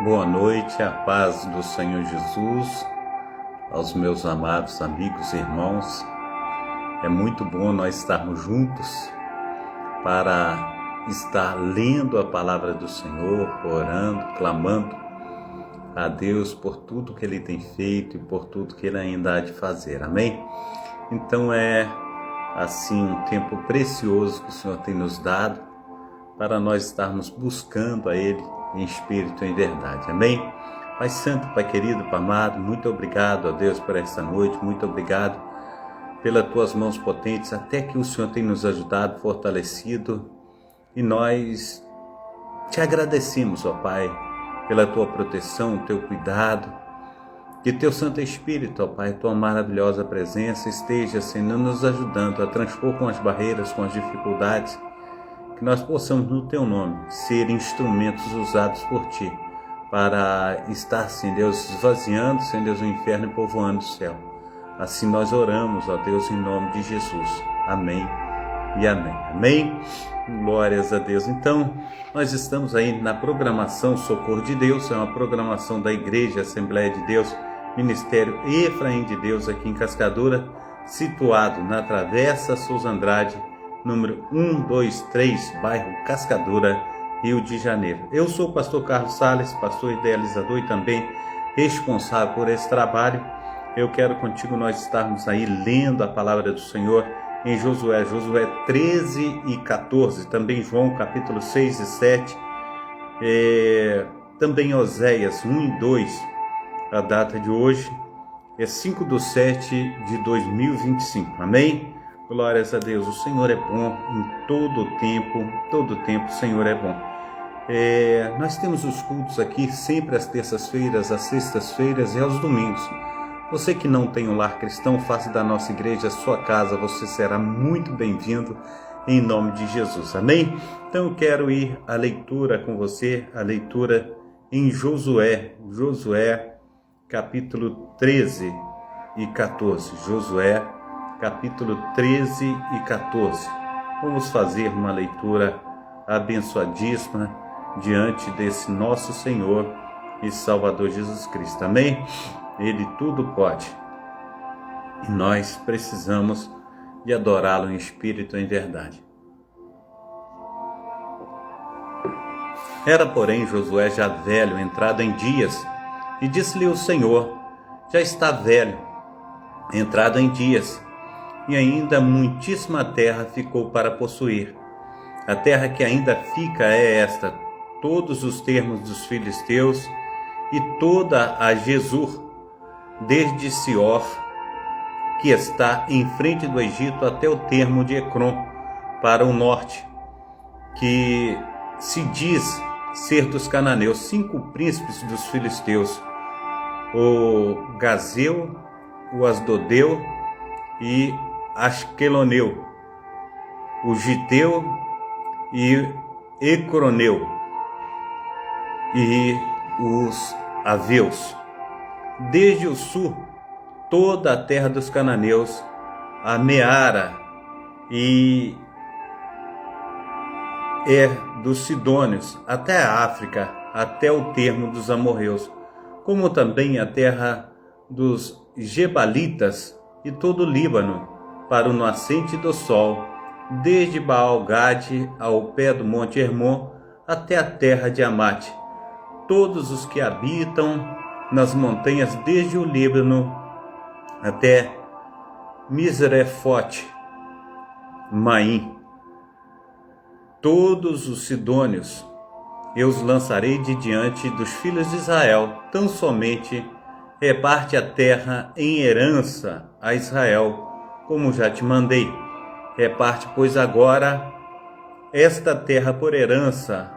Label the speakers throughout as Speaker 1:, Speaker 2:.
Speaker 1: Boa noite, a paz do Senhor Jesus, aos meus amados amigos e irmãos. É muito bom nós estarmos juntos para estar lendo a palavra do Senhor, orando, clamando a Deus por tudo que Ele tem feito e por tudo que Ele ainda há de fazer, amém? Então é assim um tempo precioso que o Senhor tem nos dado para nós estarmos buscando a Ele em espírito e em verdade, amém? Pai Santo, Pai querido, Pai amado, muito obrigado a Deus por esta noite, muito obrigado pelas Tuas mãos potentes, até que o Senhor tem nos ajudado, fortalecido, e nós Te agradecemos, ó Pai, pela Tua proteção, Teu cuidado, que Teu Santo Espírito, ó Pai, Tua maravilhosa presença esteja, Senhor, nos ajudando a transpor com as barreiras, com as dificuldades, que nós possamos, no Teu nome, ser instrumentos usados por Ti, para estar, Senhor Deus, esvaziando, Senhor Deus, o inferno e povoando o céu. Assim nós oramos, ó Deus, em nome de Jesus. Amém e amém. Amém? Glórias a Deus. Então, nós estamos aí na programação Socorro de Deus, é uma programação da Igreja Assembleia de Deus, Ministério Efraim de Deus, aqui em Cascadura, situado na Travessa Souza Andrade, número 123, bairro Cascadura, Rio de Janeiro. Eu sou o pastor Carlos Sales, pastor idealizador e também responsável por esse trabalho. Eu quero contigo nós estarmos aí lendo a palavra do Senhor em Josué 13 e 14, também João capítulo 6 e 7, também Oséias 1 e 2, a data de hoje é 5/7/2025, amém? Glórias a Deus, o Senhor é bom em todo tempo o Senhor é bom. Nós temos os cultos aqui sempre às terças-feiras, às sextas-feiras e aos domingos. Você que não tem um lar cristão, faça da nossa igreja a sua casa, você será muito bem-vindo em nome de Jesus, amém? Então eu quero ir à leitura com você, a leitura em Josué capítulo 13 e 14, Josué capítulo 13 e 14. Vamos fazer uma leitura abençoadíssima diante desse nosso Senhor e Salvador Jesus Cristo, amém? Ele tudo pode e nós precisamos de adorá-lo em espírito e em verdade. Era, porém, Josué já velho, entrado em dias, e disse-lhe o Senhor: já está velho, entrado em dias, e ainda muitíssima terra ficou para possuir. A terra que ainda fica é esta: todos os termos dos filisteus e toda a Jesur, desde Sior, que está em frente do Egito, até o termo de Ecrom, para o norte, que se diz ser dos cananeus, 5 príncipes dos filisteus: o Gazeu, o Asdodeu e Asqueloneu, o Giteu e Ecroneu e os Aveus. Desde o sul, toda a terra dos cananeus, a Meara e dos sidônios, até a África, até o termo dos amorreus, como também a terra dos Gebalitas e todo o Líbano, para o nascente do sol, desde Baal-Gade ao pé do monte Hermon, até a terra de Amate, todos os que habitam nas montanhas, desde o Líbano até Misrefote Maim, todos os sidônios eu os lançarei de diante dos filhos de Israel. Tão somente reparte a terra em herança a Israel, como já te mandei. Reparte, pois, agora esta terra por herança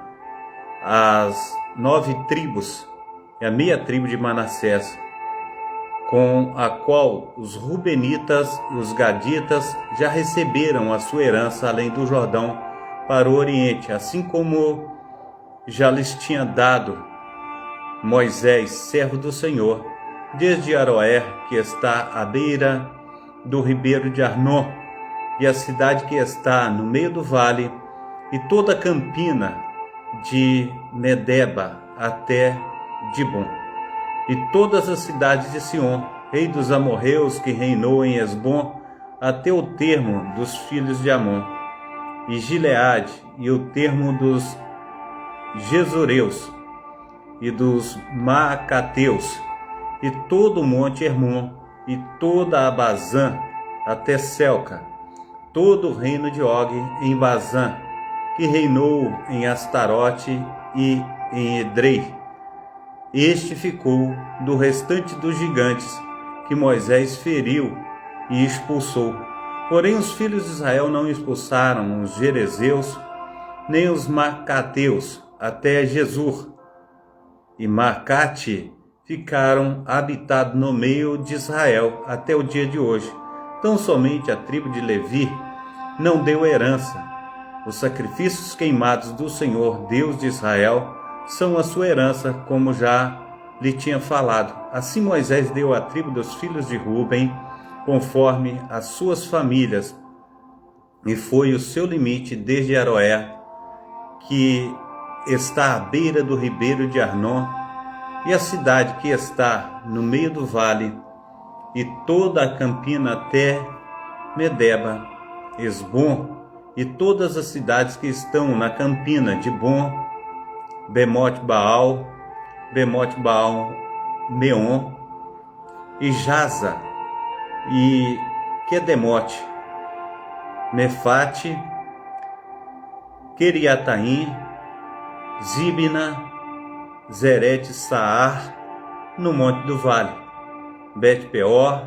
Speaker 1: às 9 tribos, e a meia tribo de Manassés, com a qual os Rubenitas e os Gaditas já receberam a sua herança além do Jordão para o Oriente, assim como já lhes tinha dado Moisés, servo do Senhor, desde Aroer, que está à beira do ribeiro de Arnon, e a cidade que está no meio do vale, e toda a campina de Medeba até Dibom, e todas as cidades de Sion, rei dos amorreus, que reinou em Hesbom, até o termo dos filhos de Amon, e Gileade, e o termo dos Gesureus, e dos Maacateus, e todo o monte Hermon, e toda a Bazã, até Selca, todo o reino de Og em Bazã, que reinou em Astarote e em Edrei. Este ficou do restante dos gigantes, que Moisés feriu e expulsou. Porém os filhos de Israel não expulsaram os Gerezeus, nem os Maacateus, até Jesur e Maacate ficaram habitados no meio de Israel até o dia de hoje. Tão somente a tribo de Levi não deu herança. Os sacrifícios queimados do Senhor, Deus de Israel, são a sua herança, como já lhe tinha falado. Assim Moisés deu à tribo dos filhos de Ruben, conforme as suas famílias, e foi o seu limite desde Aroé, que está à beira do ribeiro de Arnon, e a cidade que está no meio do vale, e toda a campina até Medeba, Esbom, e todas as cidades que estão na campina de Bom, Bemote Baal, Meon, e Jaza, e Quedemote, Mefate, Queriataim, Zibna, Zerete Saar, no monte do vale, Bet-peor,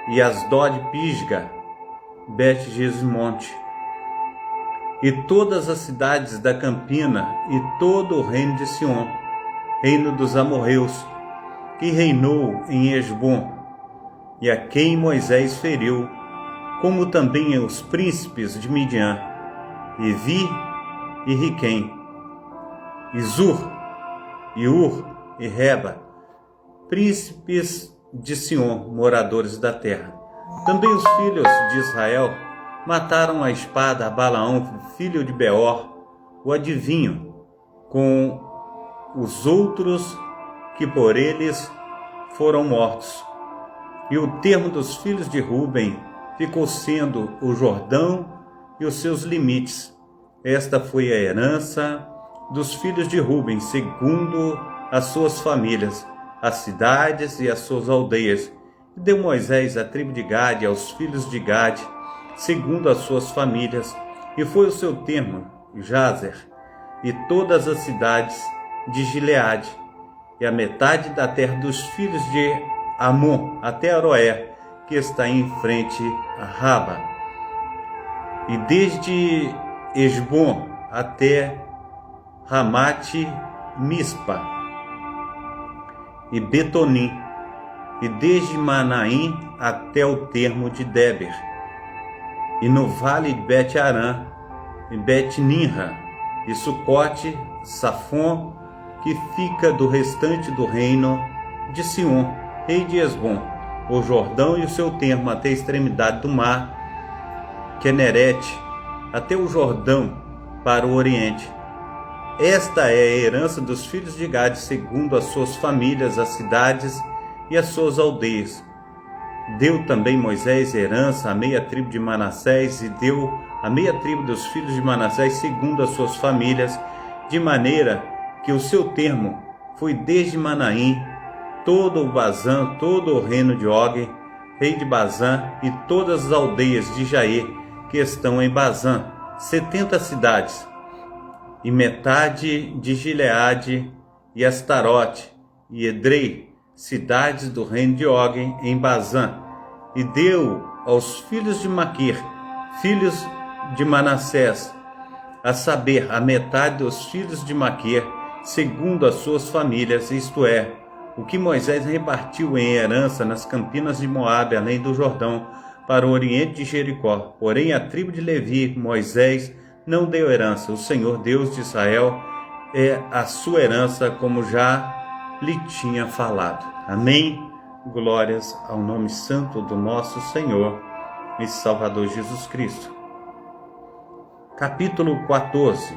Speaker 1: e Asdod Pisga, Bet-Jesmonte, e todas as cidades da campina, e todo o reino de Sion, reino dos amorreus, que reinou em Hesbom, e a quem Moisés feriu, como também os príncipes de Midian, Evi e Riquém, e Zur, e Ur e Reba, príncipes de Sion, moradores da terra. Também os filhos de Israel mataram a espada a Balaão, filho de Beor, o adivinho, com os outros que por eles foram mortos. E o termo dos filhos de Ruben ficou sendo o Jordão e os seus limites. Esta foi a herança dos filhos de Ruben, segundo as suas famílias, as cidades e as suas aldeias. E deu Moisés a tribo de Gade aos filhos de Gade, segundo as suas famílias, e foi o seu termo, Jazer, e todas as cidades de Gileade, e a metade da terra dos filhos de Amon, até Aroé, que está em frente a Raba, e desde Hesbom até Ramate Mispa, e Betonim, e desde Manaim até o termo de Deber, e no vale de Bet-Arã, e Bet-Ninra, e Sucote, Safon, que fica do restante do reino de Sion, rei de Hesbom, o Jordão e o seu termo até a extremidade do mar, Quenerete, até o Jordão para o oriente. Esta é a herança dos filhos de Gade, segundo as suas famílias, as cidades e as suas aldeias. Deu também Moisés herança à meia tribo de Manassés, e deu a meia tribo dos filhos de Manassés, segundo as suas famílias, de maneira que o seu termo foi desde Manaim, todo o Bazã, todo o reino de Og, rei de Bazã, e todas as aldeias de Jair, que estão em Bazã, 70 cidades, e metade de Gileade, e Astarote, e Edrei, cidades do reino de Og em Bazã, e deu aos filhos de Maquir, filhos de Manassés, a saber, a metade dos filhos de Maquir, segundo as suas famílias, isto é, o que Moisés repartiu em herança nas campinas de Moabe, além do Jordão, para o oriente de Jericó. Porém, a tribo de Levi, Moisés não deu herança. O Senhor, Deus de Israel, é a sua herança, como já lhe tinha falado. Amém? Glórias ao nome santo do nosso Senhor e Salvador Jesus Cristo. Capítulo 14.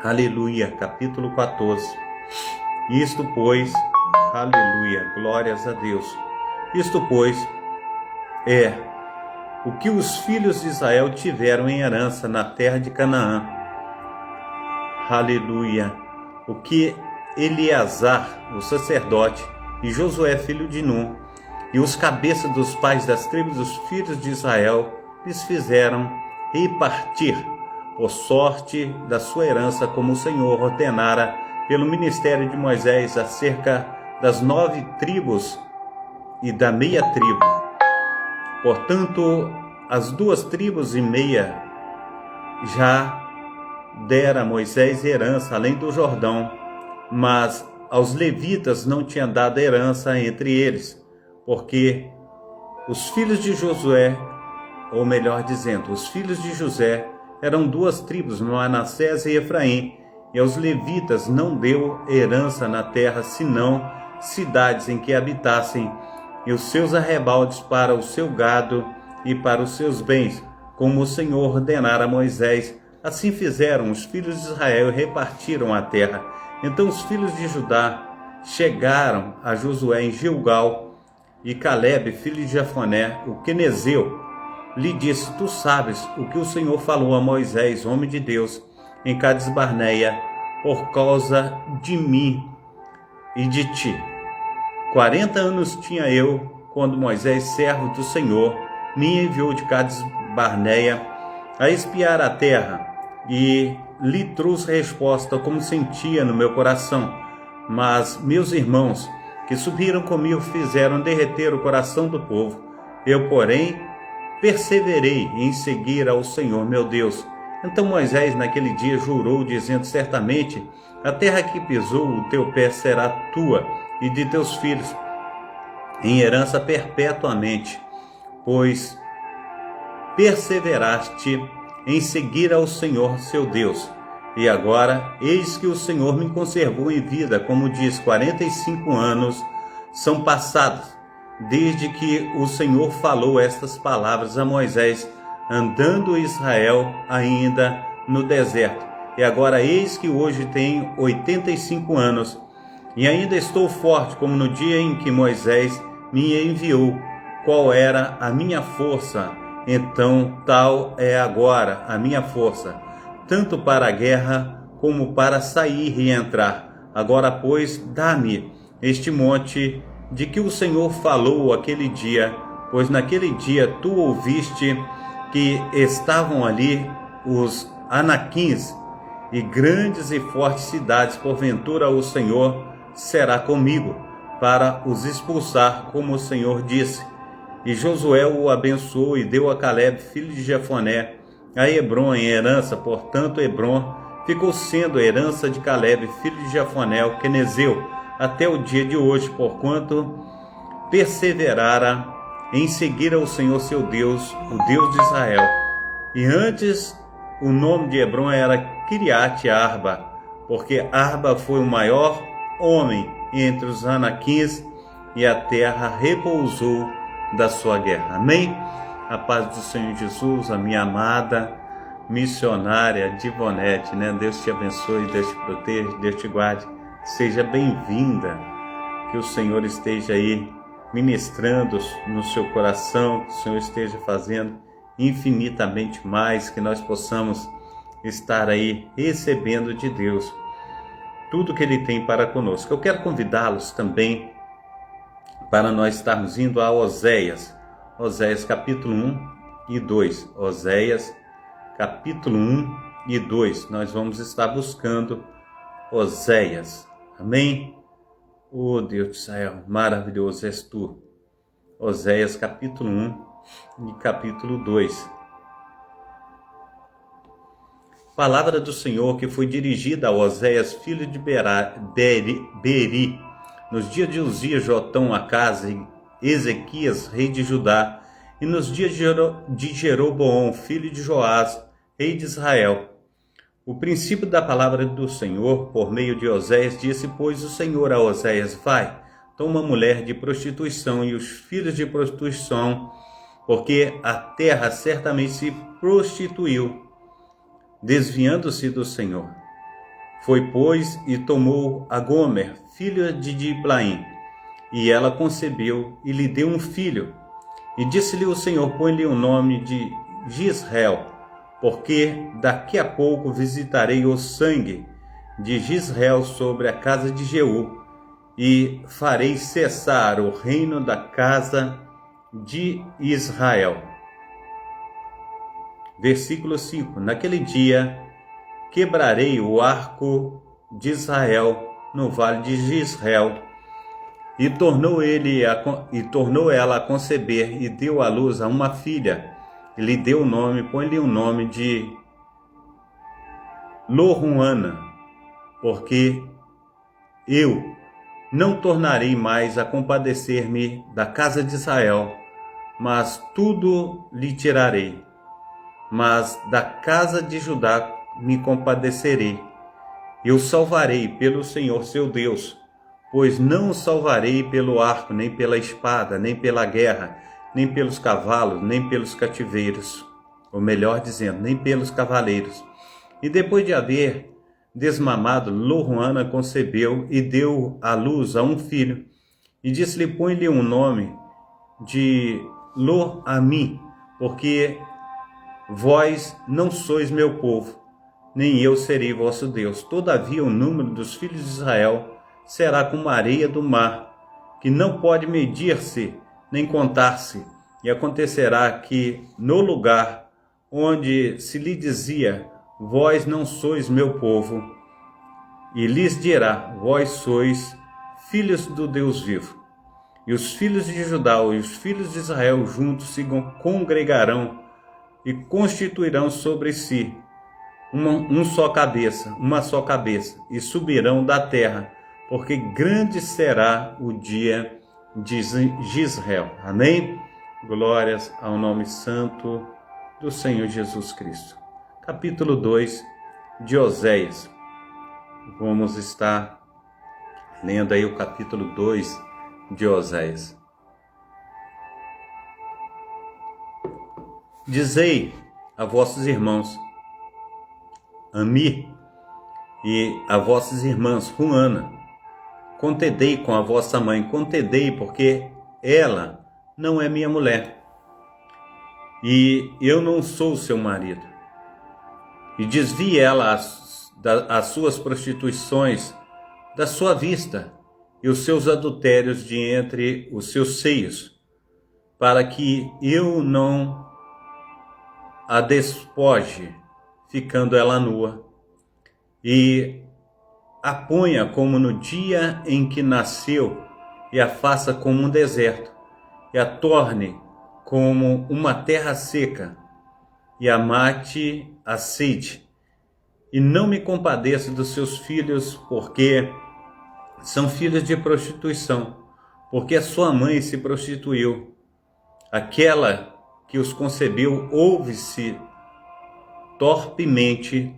Speaker 1: Aleluia, capítulo 14. Isto, pois, aleluia, glórias a Deus. Isto, pois, é o que os filhos de Israel tiveram em herança na terra de Canaã. Aleluia. O que Eleazar, o sacerdote, e Josué, filho de Nun, e os cabeças dos pais das tribos dos filhos de Israel, lhes fizeram repartir por sorte da sua herança, como o Senhor ordenara pelo ministério de Moisés, acerca das 9 tribos e da meia tribo. Portanto, as 2 tribos e meia já dera a Moisés herança além do Jordão, mas aos levitas não tinha dado herança entre eles, porque os filhos de Josué, ou melhor dizendo, os filhos de José, eram 2 tribos, Manassés e Efraim, e aos levitas não deu herança na terra, senão cidades em que habitassem, e os seus arrebaldes para o seu gado e para os seus bens, como o Senhor ordenara a Moisés. Assim fizeram os filhos de Israel e repartiram a terra. Então os filhos de Judá chegaram a Josué em Gilgal, e Calebe, filho de Jefoné, o quenezeu, lhe disse: Tu sabes o que o Senhor falou a Moisés, homem de Deus, em Cades Barneia, por causa de mim e de ti. 40 anos tinha eu, quando Moisés, servo do Senhor, me enviou de Cades Barneia a espiar a terra, e lhe trouxe resposta como sentia no meu coração. Mas meus irmãos, que subiram comigo, fizeram derreter o coração do povo. Eu, porém, perseverei em seguir ao Senhor meu Deus. Então Moisés naquele dia jurou, dizendo: Certamente a terra que pisou o teu pé será tua e de teus filhos, em herança perpetuamente, pois perseveraste em seguir ao Senhor seu Deus. E agora, eis que o Senhor me conservou em vida, como diz, 45 anos são passados, desde que o Senhor falou estas palavras a Moisés, andando Israel ainda no deserto. E agora, eis que hoje tenho 85 anos, e ainda estou forte, como no dia em que Moisés me enviou. Qual era a minha força? Então, tal é agora a minha força, tanto para a guerra como para sair e entrar. Agora, pois, dá-me este monte de que o Senhor falou aquele dia, pois naquele dia tu ouviste que estavam ali os Anaquins e grandes e fortes cidades. Porventura o Senhor será comigo para os expulsar, como o Senhor disse. E Josué o abençoou e deu a Calebe, filho de Jefoné, a Hebrom em herança. Portanto, Hebrom ficou sendo a herança de Calebe, filho de Jefoné, o quenezeu, até o dia de hoje, porquanto perseverara em seguir ao Senhor seu Deus, o Deus de Israel. E antes o nome de Hebrom era Kiriate Arba, porque Arba foi o maior homem entre os Anaquins, e a terra repousou da sua guerra. Amém? A paz do Senhor Jesus, a minha amada missionária Divonete, né? Deus te abençoe, Deus te proteja, Deus te guarde. Seja bem-vinda, que o Senhor esteja aí ministrando no seu coração, que o Senhor esteja fazendo infinitamente mais, que nós possamos estar aí recebendo de Deus tudo que Ele tem para conosco. Eu quero convidá-los também para nós estarmos indo a Oséias, Oséias capítulo 1 e 2, Oséias capítulo 1 e 2, nós vamos estar buscando Oséias, amém? Oh Deus de Israel, maravilhoso és Tu. Oséias capítulo 1 e capítulo 2. Palavra do Senhor que foi dirigida a Oséias, filho de Beri, nos dias de Uzias, Jotão, Acás e Ezequias, rei de Judá, e nos dias de Jeroboão, filho de Joás, rei de Israel. O princípio da palavra do Senhor, por meio de Oséias, disse, pois, o Senhor a Oséias: vai, toma mulher de prostituição e os filhos de prostituição, porque a terra certamente se prostituiu, desviando-se do Senhor. Foi, pois, e tomou a Gomer, filha de Diblaim, e ela concebeu e lhe deu um filho. E disse-lhe o Senhor: põe-lhe o nome de Gisrael, porque daqui a pouco visitarei o sangue de Gisrael sobre a casa de Jeú, e farei cessar o reino da casa de Israel. Versículo 5. Naquele dia quebrarei o arco de Israel no vale de Gisrael. E tornou ela a conceber e deu à luz a uma filha. E lhe deu o nome, põe-lhe o nome de Lo-ruhama, porque eu não tornarei mais a compadecer-me da casa de Israel, mas tudo lhe tirarei. Mas da casa de Judá me compadecerei, e o salvarei pelo Senhor seu Deus, pois não o salvarei pelo arco, nem pela espada, nem pela guerra, nem pelos cavalos, nem pelos cativeiros, ou melhor dizendo, nem pelos cavaleiros. E depois de haver desmamado, Lo-ruhama concebeu e deu à luz a um filho, e disse-lhe: põe-lhe um nome de Lo-ammi, porque vós não sois meu povo, nem eu serei vosso Deus. Todavia o número dos filhos de Israel será como a areia do mar, que não pode medir-se nem contar-se. E acontecerá que no lugar onde se lhe dizia: vós não sois meu povo, e lhes dirá: vós sois filhos do Deus vivo. E os filhos de Judá e os filhos de Israel juntos se congregarão e constituirão sobre si uma só cabeça, e subirão da terra, porque grande será o dia de Gisrael. Amém? Glórias ao nome santo do Senhor Jesus Cristo. Capítulo 2 de Oséias. Vamos estar lendo aí o capítulo 2 de Oséias. Dizei a vossos irmãos Ammi e a vossas irmãs Ruhama: contendei com a vossa mãe, contendei, porque ela não é minha mulher, e eu não sou seu marido. E desvie ela as suas prostituições da sua vista, e os seus adultérios de entre os seus seios, para que eu não a despoje, ficando ela nua, e a ponha como no dia em que nasceu, e a faça como um deserto, e a torne como uma terra seca, e a mate a sede. E não me compadeça dos seus filhos, porque são filhos de prostituição, porque a sua mãe se prostituiu. Aquela que os concebeu ouve-se torpemente,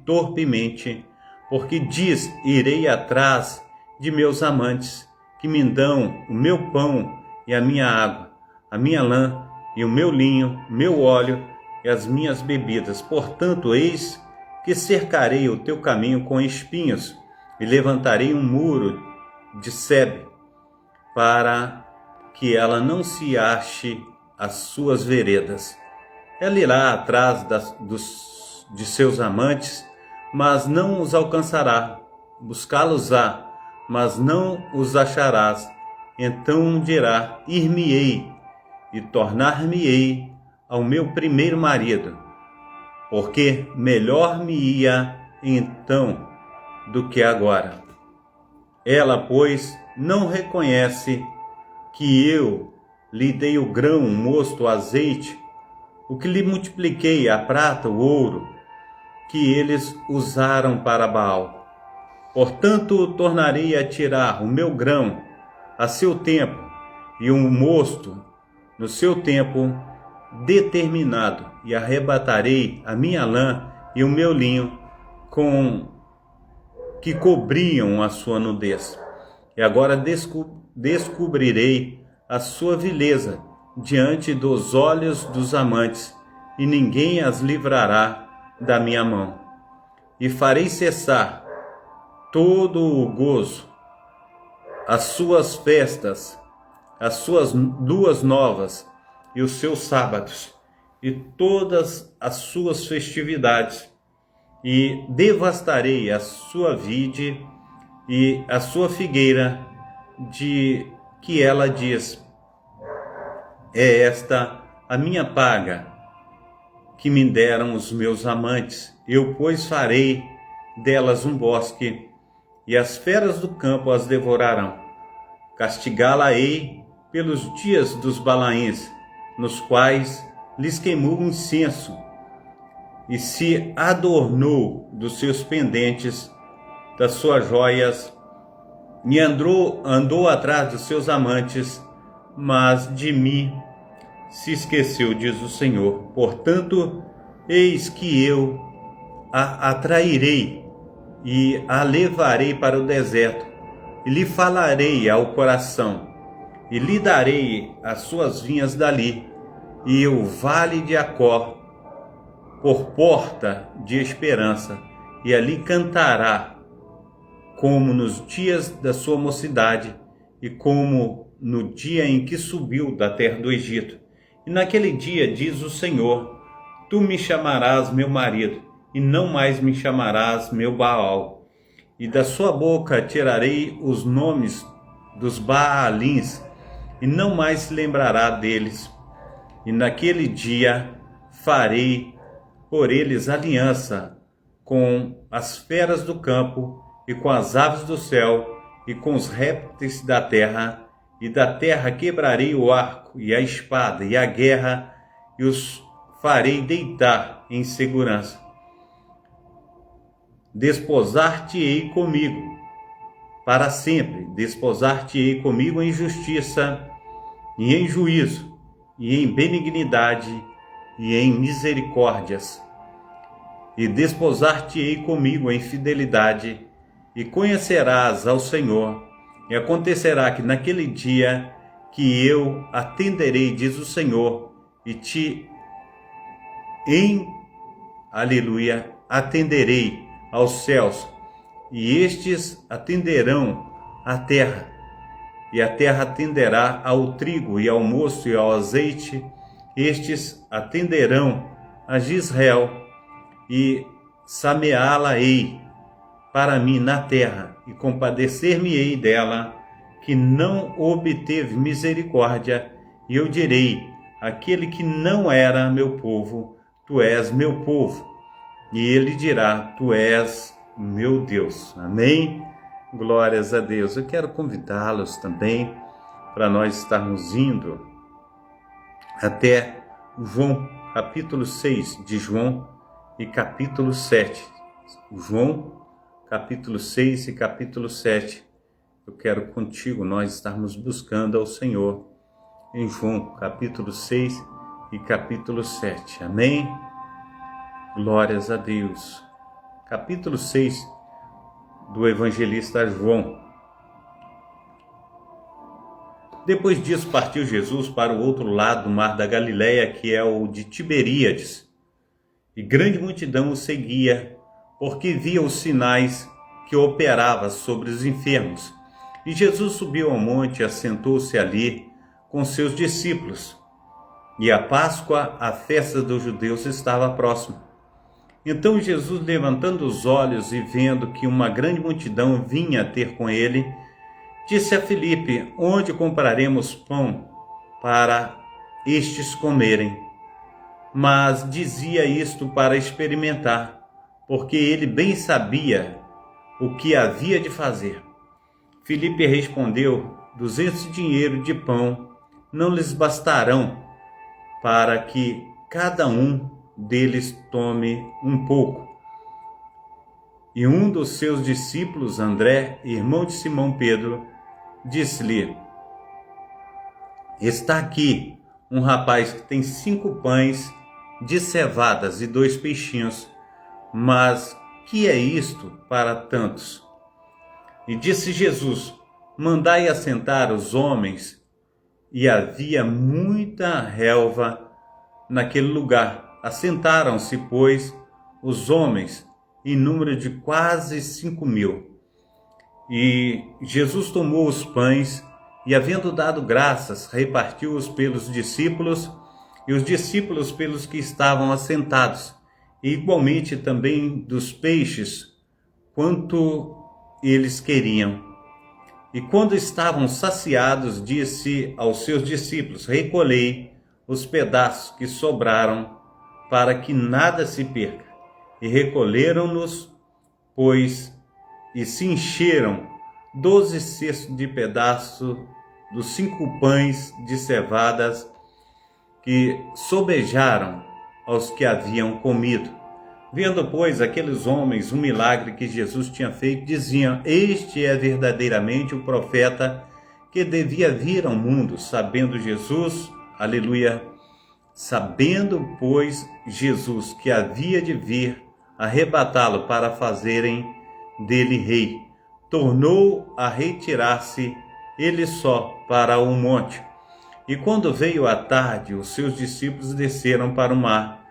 Speaker 1: porque diz: irei atrás de meus amantes, que me dão o meu pão e a minha água, a minha lã e o meu linho, meu óleo e as minhas bebidas. Portanto, eis que cercarei o teu caminho com espinhos, e levantarei um muro de sebe, para que ela não se ache as suas veredas. Ela irá atrás de seus amantes, mas não os alcançará. Buscá-los-á, mas não os acharás. Então dirá: ir-me-ei e tornar-me-ei ao meu primeiro marido, porque melhor me ia então do que agora. Ela, pois, não reconhece que eu lhe dei o grão, o mosto, o azeite, o que lhe multipliquei, a prata, o ouro, que eles usaram para Baal. Portanto, tornarei a tirar o meu grão a seu tempo, e o mosto no seu tempo determinado, e arrebatarei a minha lã e o meu linho que cobriam a sua nudez. E agora descobrirei a sua vileza diante dos olhos dos amantes, e ninguém as livrará da minha mão. E farei cessar todo o gozo, as suas festas, as suas luas novas e os seus sábados, e todas as suas festividades, e devastarei a sua vide e a sua figueira, de que ela diz: é esta a minha paga que me deram os meus amantes. Eu, pois, farei delas um bosque, e as feras do campo as devorarão. Castigá-la-ei pelos dias dos Balaíns, nos quais lhes queimou um incenso, e se adornou dos seus pendentes, das suas joias, e andou atrás dos seus amantes, mas de mim se esqueceu, diz o Senhor. Portanto, eis que eu a atrairei e a levarei para o deserto, e lhe falarei ao coração, e lhe darei as suas vinhas dali, e o vale de Acor por porta de esperança, e ali cantará, como nos dias da sua mocidade, e como no dia em que subiu da terra do Egito. E naquele dia, diz o Senhor, tu me chamarás meu marido, e não mais me chamarás meu Baal. E da sua boca tirarei os nomes dos Baalins, e não mais se lembrará deles. E naquele dia farei por eles aliança com as feras do campo, e com as aves do céu, e com os répteis da terra, e da terra quebrarei o arco, e a espada, e a guerra, e os farei deitar em segurança. Desposar-te-ei comigo para sempre, desposar-te-ei comigo em justiça, e em juízo, e em benignidade, e em misericórdias. E desposar-te-ei comigo em fidelidade, e conhecerás ao Senhor. E acontecerá que naquele dia que eu atenderei, diz o Senhor, e atenderei aos céus, e estes atenderão à terra, e a terra atenderá ao trigo e ao mosto e ao azeite, estes atenderão a Israel, e sameá-la-ei para mim na terra, e compadecer-me-ei dela, que não obteve misericórdia, e eu direi: aquele que não era meu povo, tu és meu povo, e ele dirá: tu és meu Deus. Amém? Glórias a Deus. Eu quero convidá-los também para nós estarmos indo até João, capítulo 6 de João e capítulo 7. João, capítulo 6 e capítulo 7. Eu quero contigo nós estarmos buscando ao Senhor em João, capítulo 6 e capítulo 7. Amém? Glórias a Deus. Capítulo 6 do evangelista João. Depois disso partiu Jesus para o outro lado do mar da Galileia, que é o de Tiberíades. E grande multidão o seguia, porque via os sinais que operava sobre os enfermos. E Jesus subiu ao monte e assentou-se ali com seus discípulos. E a Páscoa, a festa dos judeus, estava próxima. Então Jesus, levantando os olhos e vendo que uma grande multidão vinha ter com ele, disse a Filipe: onde compraremos pão para estes comerem? Mas dizia isto para experimentar, porque ele bem sabia o que havia de fazer. Filipe respondeu: 200 dinheiros de pão não lhes bastarão para que cada um deles tome um pouco. E um dos seus discípulos, André, irmão de Simão Pedro, disse-lhe: está aqui um rapaz que tem 5 pães de cevadas e 2 peixinhos, mas que é isto para tantos? E disse Jesus: mandai assentar os homens. E havia muita relva naquele lugar. Assentaram-se, pois, os homens, em número de quase 5.000. E Jesus tomou os pães e, havendo dado graças, repartiu-os pelos discípulos e os discípulos pelos que estavam assentados, e igualmente também dos peixes, quanto eles queriam. E quando estavam saciados, disse aos seus discípulos: recolhei os pedaços que sobraram, para que nada se perca. E recolheram-nos, pois, e se encheram 12 cestos de pedaços dos 5 pães de cevadas que sobejaram aos que haviam comido. Vendo, pois, aqueles homens o milagre que Jesus tinha feito, diziam: este é verdadeiramente o profeta que devia vir ao mundo. Sabendo Jesus, aleluia, sabendo, pois, Jesus que havia de vir arrebatá-lo para fazerem dele rei, tornou a retirar-se ele só para o monte. E quando veio a tarde, os seus discípulos desceram para o mar,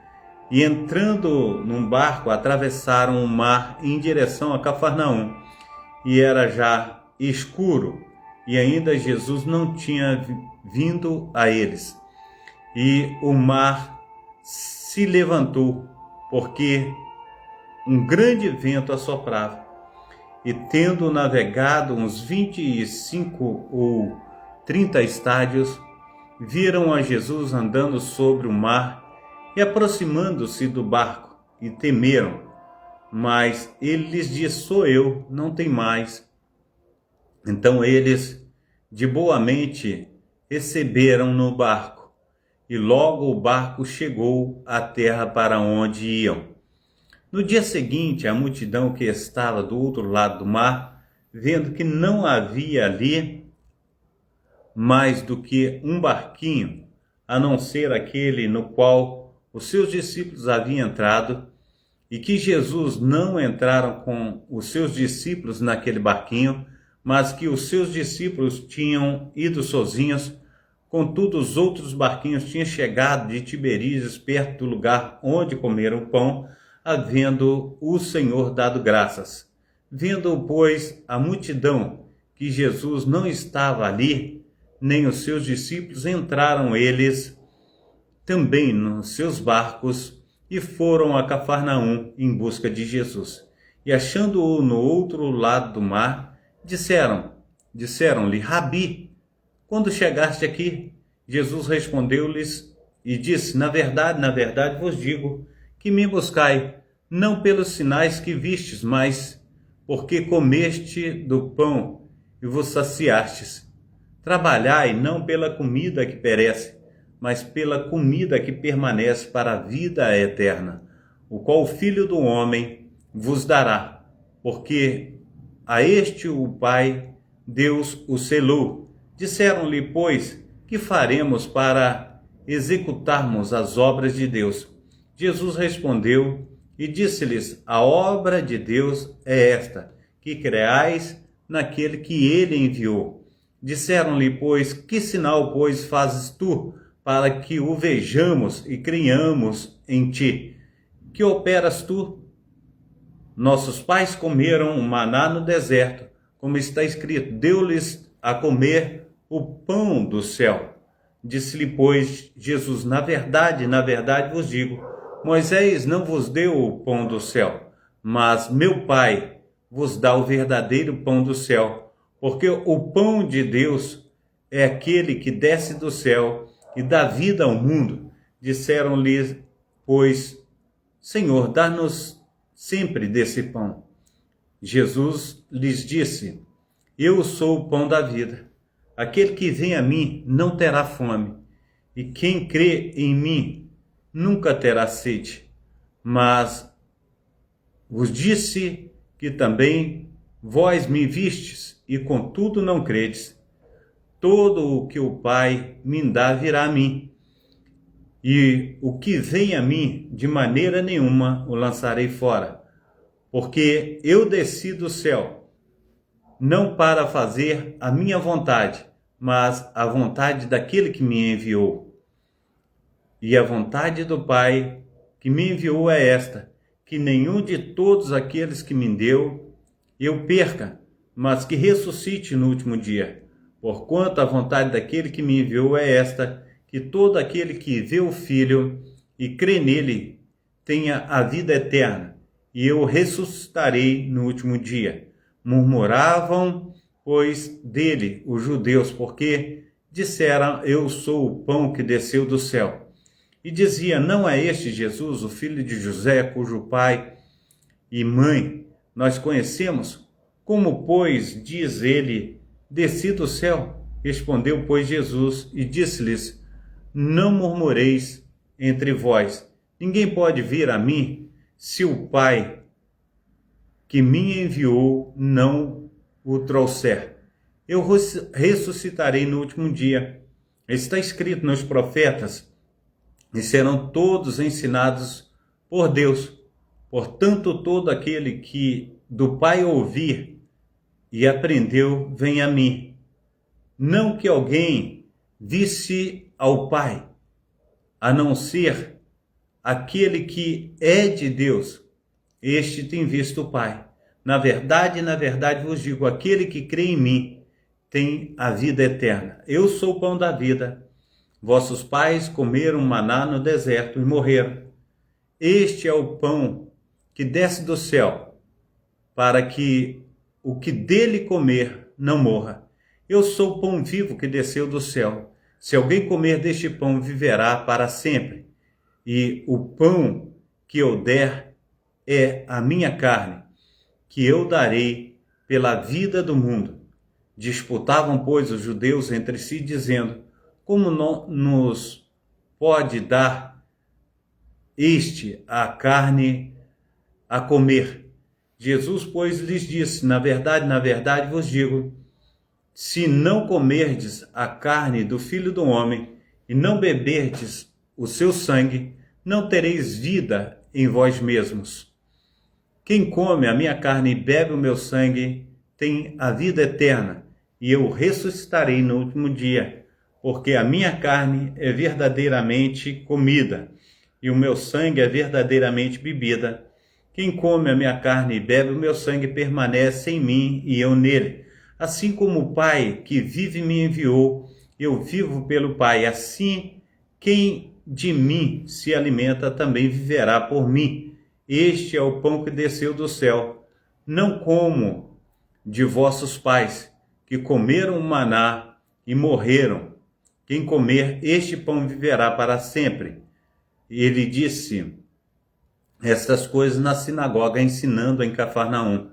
Speaker 1: e entrando num barco, atravessaram o mar em direção a Cafarnaum. E era já escuro, e ainda Jesus não tinha vindo a eles. E o mar se levantou, porque um grande vento assoprava. E tendo navegado uns 25 ou 30 estádios, viram a Jesus andando sobre o mar e aproximando-se do barco, e temeram. Mas ele lhes disse: sou eu, não tem mais. Então eles, de boa mente, receberam no barco, e logo o barco chegou à terra para onde iam. No dia seguinte, a multidão que estava do outro lado do mar, vendo que não havia ali mais do que um barquinho, a não ser aquele no qual os seus discípulos haviam entrado, e que Jesus não entraram com os seus discípulos naquele barquinho, mas que os seus discípulos tinham ido sozinhos. Contudo, os outros barquinhos tinham chegado de Tiberíades, perto do lugar onde comeram o pão, havendo o Senhor dado graças. Vendo, pois, a multidão que Jesus não estava ali, nem os seus discípulos, entraram eles também nos seus barcos e foram a Cafarnaum em busca de Jesus. E achando-o no outro lado do mar, disseram-lhe: Rabi, quando chegaste aqui? Jesus respondeu-lhes e disse: na verdade vos digo que me buscai, não pelos sinais que vistes, mas porque comeste do pão e vos saciastes. Trabalhai não pela comida que perece, mas pela comida que permanece para a vida eterna, o qual o Filho do Homem vos dará, porque a este o Pai, Deus, o selou. Disseram-lhe, pois, que faremos para executarmos as obras de Deus? Jesus respondeu e disse-lhes: a obra de Deus é esta, que creais naquele que ele enviou. Disseram-lhe, pois, que sinal, pois, fazes tu, para que o vejamos e creiamos em ti? Que operas tu? Nossos pais comeram o maná no deserto, como está escrito: deu-lhes a comer o pão do céu. Disse-lhe, pois, Jesus: na verdade vos digo, Moisés não vos deu o pão do céu, mas meu Pai vos dá o verdadeiro pão do céu, porque o pão de Deus é aquele que desce do céu e dá vida ao mundo. Disseram-lhe, pois: Senhor, dá-nos sempre desse pão. Jesus lhes disse: eu sou o pão da vida. Aquele que vem a mim não terá fome, e quem crê em mim nunca terá sede. Mas vos disse que também vós me vistes, e contudo não credes. Todo o que o Pai me dá virá a mim, e o que vem a mim, de maneira nenhuma o lançarei fora. Porque eu desci do céu, não para fazer a minha vontade, mas a vontade daquele que me enviou. E a vontade do Pai que me enviou é esta, que nenhum de todos aqueles que me deu eu perca, mas que ressuscite no último dia. Porquanto a vontade daquele que me enviou é esta, que todo aquele que vê o Filho e crê nele tenha a vida eterna, e eu ressuscitarei no último dia. Murmuravam, pois, dele os judeus, porque disseram, eu sou o pão que desceu do céu. E dizia, não é este Jesus, o filho de José, cujo pai e mãe nós conhecemos? Como, pois, diz ele, desci do céu? Respondeu, pois, Jesus e disse-lhes, não murmureis entre vós. Ninguém pode vir a mim se o Pai que me enviou não o trouxer. Eu ressuscitarei no último dia. Está escrito nos profetas, e serão todos ensinados por Deus. Portanto, todo aquele que do Pai ouvir e aprendeu, vem a mim. Não que alguém visse ao Pai, a não ser aquele que é de Deus, este tem visto o Pai. Na verdade vos digo, aquele que crê em mim tem a vida eterna. Eu sou o pão da vida. Vossos pais comeram maná no deserto e morreram. Este é o pão que desce do céu, para que o que dele comer não morra. Eu sou o pão vivo que desceu do céu. Se alguém comer deste pão, viverá para sempre. E o pão que eu der é a minha carne, que eu darei pela vida do mundo. Disputavam, pois, os judeus entre si, dizendo, como nos pode dar este a carne a comer? Jesus, pois, lhes disse, na verdade vos digo, se não comerdes a carne do Filho do Homem e não beberdes o seu sangue, não tereis vida em vós mesmos. Quem come a minha carne e bebe o meu sangue tem a vida eterna, e eu ressuscitarei no último dia, porque a minha carne é verdadeiramente comida, e o meu sangue é verdadeiramente bebida. Quem come a minha carne e bebe o meu sangue permanece em mim e eu nele. Assim como o Pai que vive me enviou, eu vivo pelo Pai. Assim, quem de mim se alimenta também viverá por mim. Este é o pão que desceu do céu. Não como de vossos pais, que comeram o maná e morreram. Quem comer este pão viverá para sempre. E ele disse estas coisas na sinagoga, ensinando em Cafarnaum.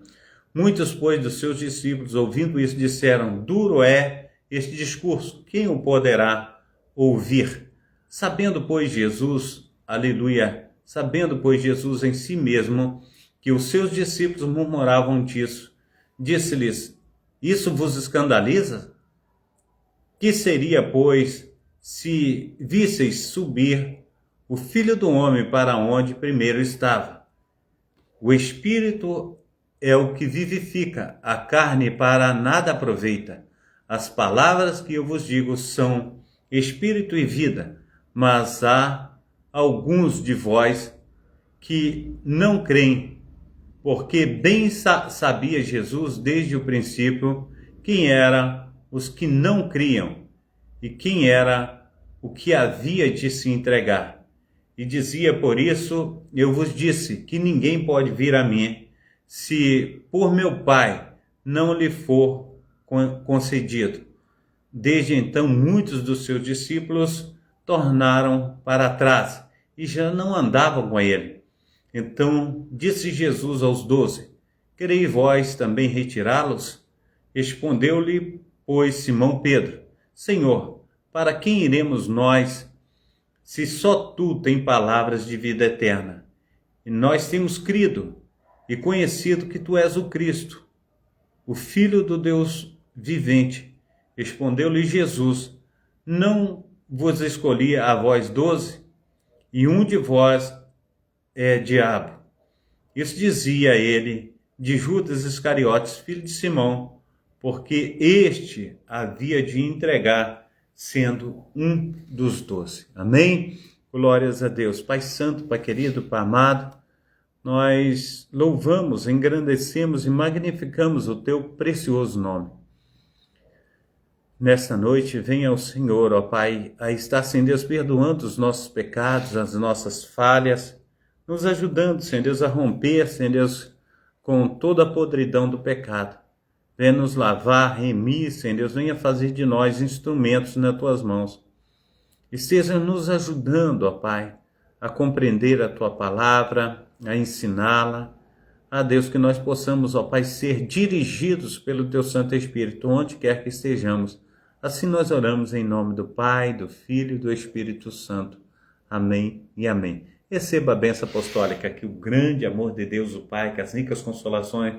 Speaker 1: Muitos, pois, dos seus discípulos, ouvindo isso, disseram, duro é este discurso, quem o poderá ouvir? Sabendo, pois, Jesus em si mesmo, que os seus discípulos murmuravam disso, disse-lhes, isso vos escandaliza? Que seria, pois, se visseis subir o Filho do Homem para onde primeiro estava? O Espírito é o que vivifica, a carne para nada aproveita. As palavras que eu vos digo são Espírito e vida, mas há alguns de vós que não creem, porque bem sabia Jesus desde o princípio quem eram os que não criam e quem era o que havia de se entregar. E dizia, por isso, eu vos disse que ninguém pode vir a mim, se por meu Pai não lhe for concedido. Desde então, muitos dos seus discípulos tornaram para trás e já não andavam com ele. Então disse Jesus aos 12, quereis vós também retirá-los? Respondeu-lhe, pois, Simão Pedro, Senhor, para quem iremos nós, se só tu tens palavras de vida eterna? E nós temos crido e conhecido que tu és o Cristo, o Filho do Deus vivente. Respondeu-lhe Jesus, não vos escolhi a vós 12, e um de vós é diabo. Isso dizia ele de Judas Iscariotes, filho de Simão, porque este havia de entregar, sendo um dos 12. Amém? Glórias a Deus. Pai santo, Pai querido, Pai amado, nós louvamos, engrandecemos e magnificamos o teu precioso nome. Nesta noite, venha o Senhor, ó Pai, a estar, Senhor Deus, perdoando os nossos pecados, as nossas falhas, nos ajudando, Senhor Deus, a romper, Senhor Deus, com toda a podridão do pecado. Venha nos lavar, remir, Senhor Deus, venha fazer de nós instrumentos nas tuas mãos. Esteja nos ajudando, ó Pai, a compreender a tua palavra, a ensiná-la. A Deus, que nós possamos, ó Pai, ser dirigidos pelo teu Santo Espírito, onde quer que estejamos. Assim nós oramos em nome do Pai, do Filho e do Espírito Santo. Amém e amém. Receba a bênção apostólica, que o grande amor de Deus, o Pai, que as ricas consolações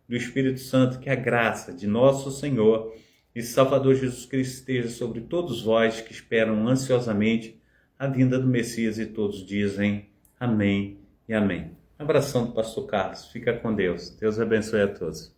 Speaker 1: do Espírito Santo, que a graça de nosso Senhor e Salvador Jesus Cristo esteja sobre todos vós que esperam ansiosamente a vinda do Messias, e todos dizem amém e amém. Abração do pastor Carlos. Fica com Deus. Deus abençoe a todos.